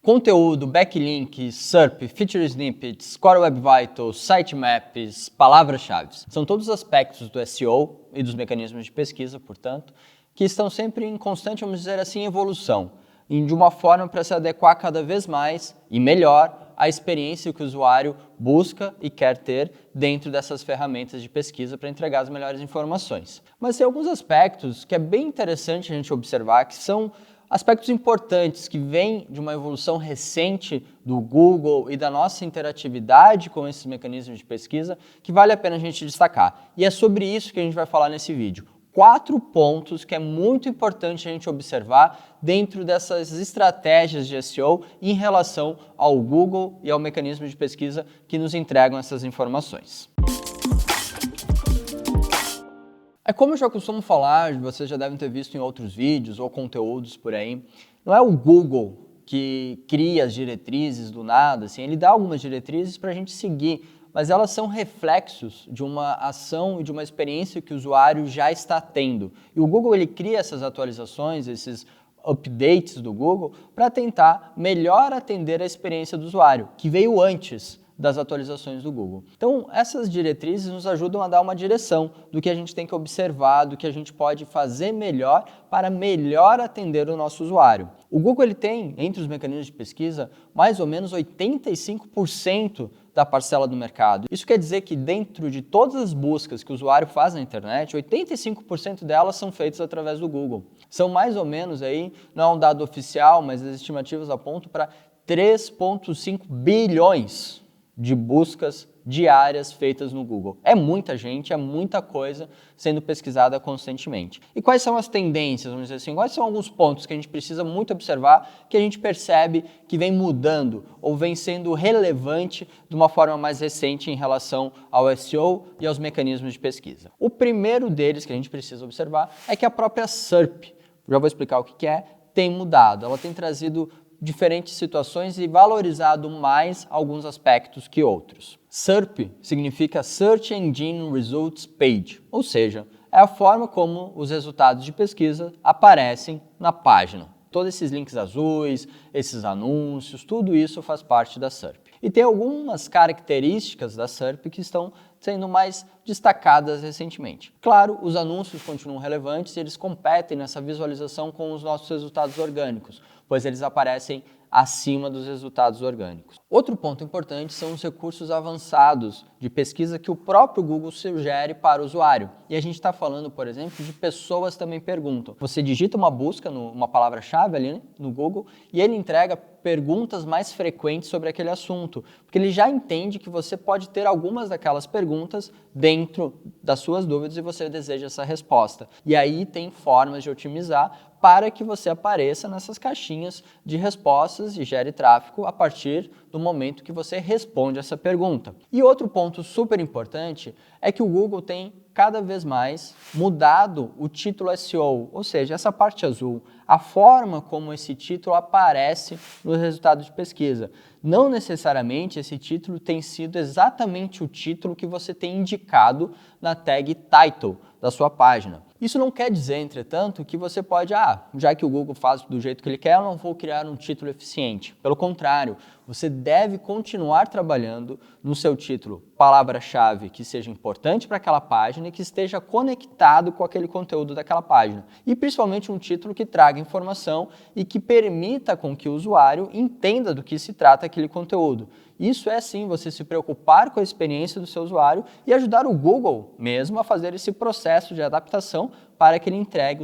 Conteúdo, backlink, SERP, Feature Snippets, Core Web Vitals, Sitemaps, palavras-chave. São todos aspectos do SEO e dos mecanismos de pesquisa, portanto, que estão sempre em constante, vamos dizer assim, evolução, e de uma forma para se adequar cada vez mais e melhor à experiência que o usuário busca e quer ter dentro dessas ferramentas de pesquisa para entregar as melhores informações. Mas tem alguns aspectos que é bem interessante a gente observar, que são aspectos importantes que vêm de uma evolução recente do Google e da nossa interatividade com esses mecanismos de pesquisa, que vale a pena a gente destacar. E é sobre isso que a gente vai falar nesse vídeo. 4 pontos que é muito importante a gente observar dentro dessas estratégias de SEO em relação ao Google e ao mecanismo de pesquisa que nos entregam essas informações. É como eu já costumo falar, vocês já devem ter visto em outros vídeos ou conteúdos por aí, não é o Google que cria as diretrizes do nada, assim, ele dá algumas diretrizes para a gente seguir, mas elas são reflexos de uma ação e de uma experiência que o usuário já está tendo. E o Google ele cria essas atualizações, esses updates do Google, para tentar melhor atender a experiência do usuário, que veio antes das atualizações do Google. Então, essas diretrizes nos ajudam a dar uma direção do que a gente tem que observar, do que a gente pode fazer melhor para melhor atender o nosso usuário. O Google ele tem, entre os mecanismos de pesquisa, mais ou menos 85% da parcela do mercado. Isso quer dizer que dentro de todas as buscas que o usuário faz na internet, 85% delas são feitas através do Google. São mais ou menos aí, não é um dado oficial, mas as estimativas apontam para 3,5 bilhões de buscas diárias feitas no Google. É muita gente, é muita coisa sendo pesquisada constantemente. E quais são as tendências, vamos dizer assim, quais são alguns pontos que a gente precisa muito observar, que a gente percebe que vem mudando ou vem sendo relevante de uma forma mais recente em relação ao SEO e aos mecanismos de pesquisa. O primeiro deles que a gente precisa observar é que a própria SERP, já vou explicar o que é, tem mudado. Ela tem trazido diferentes situações e valorizado mais alguns aspectos que outros. SERP significa Search Engine Results Page, ou seja, é a forma como os resultados de pesquisa aparecem na página. Todos esses links azuis, esses anúncios, tudo isso faz parte da SERP. E tem algumas características da SERP que estão sendo mais destacadas recentemente. Claro, os anúncios continuam relevantes e eles competem nessa visualização com os nossos resultados orgânicos, pois eles aparecem acima dos resultados orgânicos. Outro ponto importante são os recursos avançados de pesquisa que o próprio Google sugere para o usuário. E a gente está falando, por exemplo, de pessoas também perguntam. Você digita uma busca, uma palavra-chave ali, né, no Google, e ele entrega perguntas mais frequentes sobre aquele assunto, porque ele já entende que você pode ter algumas daquelas perguntas dentro das suas dúvidas e você deseja essa resposta. E aí tem formas de otimizar para que você apareça nessas caixinhas de respostas e gere tráfego a partir do momento que você responde essa pergunta. E outro ponto super importante é que o Google tem cada vez mais mudado o título SEO, ou seja, essa parte azul, a forma como esse título aparece nos resultados de pesquisa. Não necessariamente esse título tem sido exatamente o título que você tem indicado na tag title da sua página. Isso não quer dizer, entretanto, que você pode, já que o Google faz do jeito que ele quer, eu não vou criar um título eficiente. Pelo contrário, você deve continuar trabalhando no seu título palavra-chave que seja importante para aquela página e que esteja conectado com aquele conteúdo daquela página. E principalmente um título que traga informação e que permita com que o usuário entenda do que se trata aquele conteúdo. Isso é sim você se preocupar com a experiência do seu usuário e ajudar o Google mesmo a fazer esse processo de adaptação para que ele entregue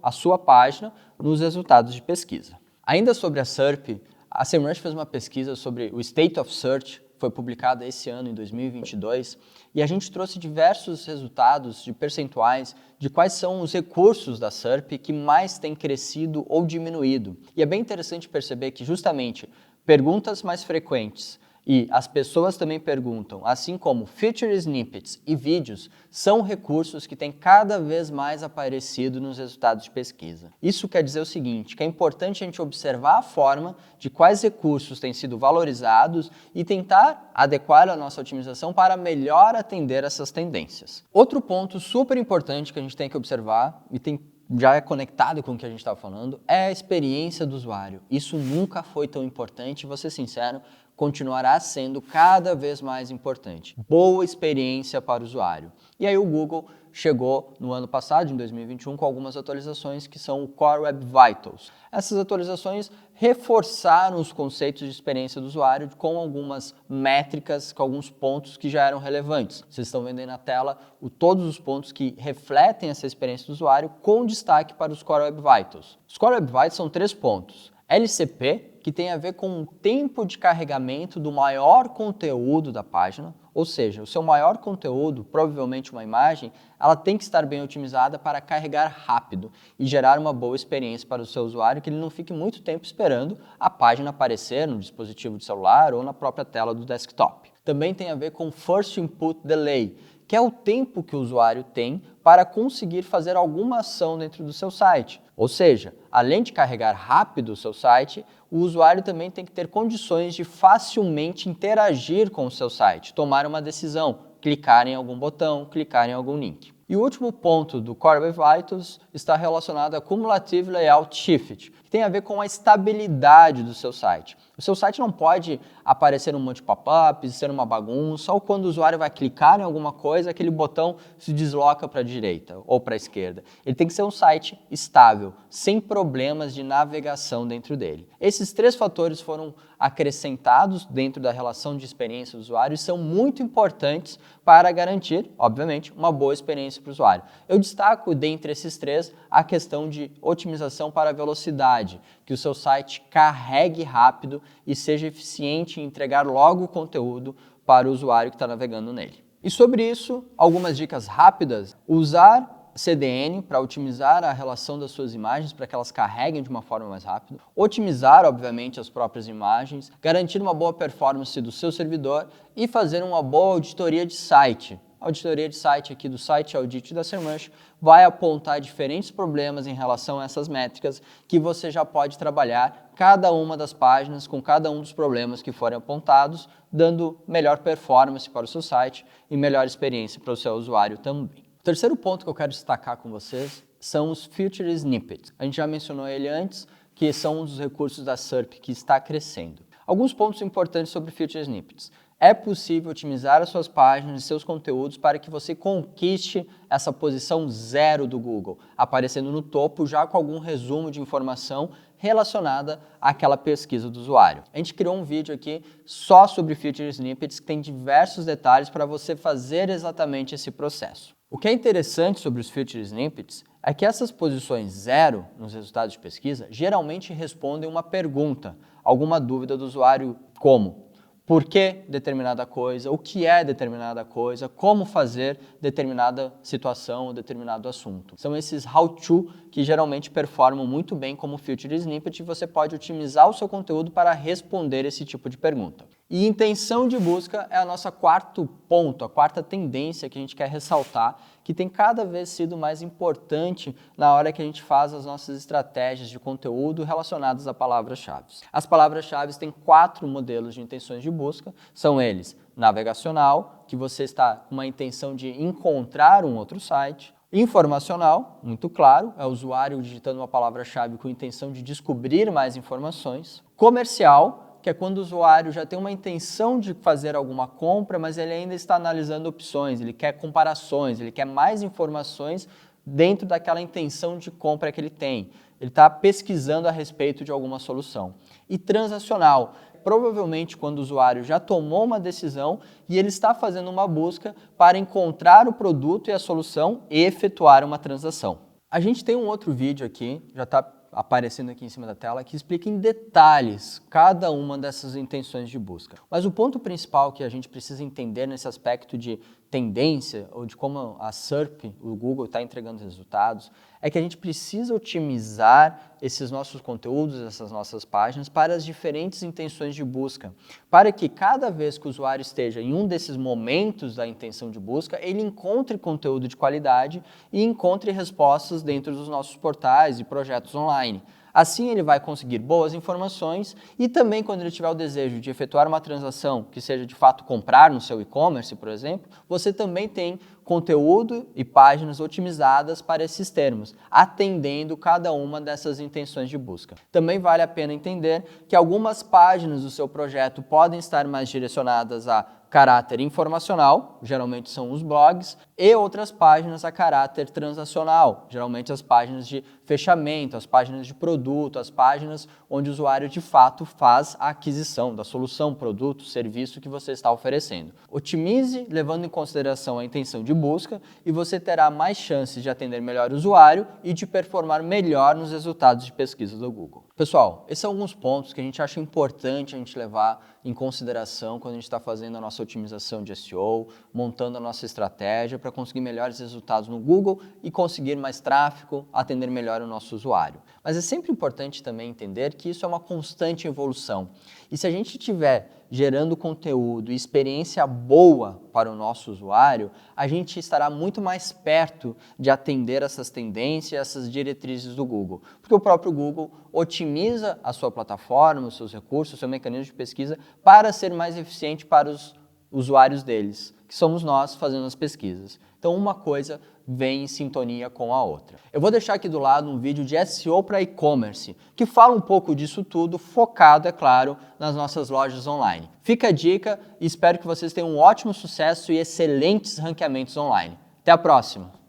a sua página nos resultados de pesquisa. Ainda sobre a SERP, a SEMrush fez uma pesquisa sobre o State of Search, foi publicada esse ano, em 2022, e a gente trouxe diversos resultados de percentuais de quais são os recursos da SERP que mais têm crescido ou diminuído. E é bem interessante perceber que justamente perguntas mais frequentes e as pessoas também perguntam, assim como Feature Snippets e vídeos, são recursos que têm cada vez mais aparecido nos resultados de pesquisa. Isso quer dizer o seguinte, que é importante a gente observar a forma de quais recursos têm sido valorizados e tentar adequar a nossa otimização para melhor atender essas tendências. Outro ponto super importante que a gente tem que observar e tem já é conectado com o que a gente estava falando, é a experiência do usuário. Isso nunca foi tão importante, vou ser sincero, continuará sendo cada vez mais importante. Boa experiência para o usuário. E aí o Google chegou no ano passado, em 2021, com algumas atualizações que são o Core Web Vitals. Essas atualizações reforçaram os conceitos de experiência do usuário com algumas métricas, com alguns pontos que já eram relevantes. Vocês estão vendo aí na tela todos os pontos que refletem essa experiência do usuário, com destaque para os Core Web Vitals. Os Core Web Vitals são 3 pontos. LCP, que tem a ver com o tempo de carregamento do maior conteúdo da página, ou seja, o seu maior conteúdo, provavelmente uma imagem, ela tem que estar bem otimizada para carregar rápido e gerar uma boa experiência para o seu usuário, que ele não fique muito tempo esperando a página aparecer no dispositivo de celular ou na própria tela do desktop. Também tem a ver com First Input Delay, que é o tempo que o usuário tem para conseguir fazer alguma ação dentro do seu site. Ou seja, além de carregar rápido o seu site, o usuário também tem que ter condições de facilmente interagir com o seu site, tomar uma decisão, clicar em algum botão, clicar em algum link. E o último ponto do Core Web Vitals está relacionado a Cumulative Layout Shift, que tem a ver com a estabilidade do seu site. O seu site não pode aparecer um monte de pop-ups, ser uma bagunça, ou quando o usuário vai clicar em alguma coisa, aquele botão se desloca para a direita ou para a esquerda. Ele tem que ser um site estável, sem problemas de navegação dentro dele. Esses 3 fatores foram acrescentados dentro da relação de experiência do usuário e são muito importantes para garantir, obviamente, uma boa experiência para o usuário. Eu destaco, dentre esses 3, a questão de otimização para a velocidade, que o seu site carregue rápido e seja eficiente em entregar logo o conteúdo para o usuário que está navegando nele. E sobre isso, algumas dicas rápidas: usar CDN para otimizar a relação das suas imagens para que elas carreguem de uma forma mais rápida, otimizar, obviamente, as próprias imagens, garantir uma boa performance do seu servidor e fazer uma boa auditoria de site. A auditoria de site aqui do Site Audit da Semrush vai apontar diferentes problemas em relação a essas métricas que você já pode trabalhar cada uma das páginas com cada um dos problemas que forem apontados, dando melhor performance para o seu site e melhor experiência para o seu usuário também. O terceiro ponto que eu quero destacar com vocês são os Feature Snippets. A gente já mencionou ele antes, que são um dos recursos da SERP que está crescendo. Alguns pontos importantes sobre Feature Snippets. É possível otimizar as suas páginas e seus conteúdos para que você conquiste essa posição 0 do Google, aparecendo no topo já com algum resumo de informação relacionada àquela pesquisa do usuário. A gente criou um vídeo aqui só sobre Feature Snippets que tem diversos detalhes para você fazer exatamente esse processo. O que é interessante sobre os Feature Snippets é que essas posições 0 nos resultados de pesquisa geralmente respondem uma pergunta, alguma dúvida do usuário, como: por que determinada coisa, o que é determinada coisa, como fazer determinada situação ou determinado assunto. São esses how-to que geralmente performam muito bem como Feature Snippet e você pode otimizar o seu conteúdo para responder esse tipo de pergunta. E intenção de busca é a nossa quarto ponto, a quarta tendência que a gente quer ressaltar, que tem cada vez sido mais importante na hora que a gente faz as nossas estratégias de conteúdo relacionadas a palavras-chave. As palavras-chave têm 4 modelos de intenções de busca, são eles: navegacional, que você está com uma intenção de encontrar um outro site; informacional, muito claro, é o usuário digitando uma palavra-chave com a intenção de descobrir mais informações; comercial, que é quando o usuário já tem uma intenção de fazer alguma compra, mas ele ainda está analisando opções, ele quer comparações, ele quer mais informações dentro daquela intenção de compra que ele tem. Ele está pesquisando a respeito de alguma solução. E transacional, provavelmente quando o usuário já tomou uma decisão e ele está fazendo uma busca para encontrar o produto e a solução e efetuar uma transação. A gente tem um outro vídeo aqui, já está aparecendo aqui em cima da tela, que explica em detalhes cada uma dessas intenções de busca. Mas o ponto principal que a gente precisa entender nesse aspecto de tendência, ou de como a SERP, o Google, está entregando resultados, é que a gente precisa otimizar esses nossos conteúdos, essas nossas páginas, para as diferentes intenções de busca, para que cada vez que o usuário esteja em um desses momentos da intenção de busca, ele encontre conteúdo de qualidade e encontre respostas dentro dos nossos portais e projetos online. Assim ele vai conseguir boas informações e também quando ele tiver o desejo de efetuar uma transação que seja de fato comprar no seu e-commerce, por exemplo, você também tem conteúdo e páginas otimizadas para esses termos, atendendo cada uma dessas intenções de busca. Também vale a pena entender que algumas páginas do seu projeto podem estar mais direcionadas a caráter informacional, geralmente são os blogs, e outras páginas a caráter transacional, geralmente as páginas de fechamento, as páginas de produto, as páginas onde o usuário de fato faz a aquisição da solução, produto, serviço que você está oferecendo. Otimize levando em consideração a intenção de busca e você terá mais chances de atender melhor o usuário e de performar melhor nos resultados de pesquisa do Google. Pessoal, esses são alguns pontos que a gente acha importante a gente levar em consideração quando a gente está fazendo a nossa otimização de SEO, montando a nossa estratégia para conseguir melhores resultados no Google e conseguir mais tráfego, atender melhor o nosso usuário. Mas é sempre importante também entender que isso é uma constante evolução. E se a gente estiver gerando conteúdo e experiência boa para o nosso usuário, a gente estará muito mais perto de atender essas tendências, essas diretrizes do Google. Porque o próprio Google otimiza a sua plataforma, os seus recursos, o seu mecanismo de pesquisa para ser mais eficiente para os usuários deles, que somos nós fazendo as pesquisas. Então uma coisa vem em sintonia com a outra. Eu vou deixar aqui do lado um vídeo de SEO para e-commerce, que fala um pouco disso tudo, focado, é claro, nas nossas lojas online. Fica a dica e espero que vocês tenham um ótimo sucesso e excelentes ranqueamentos online. Até a próxima!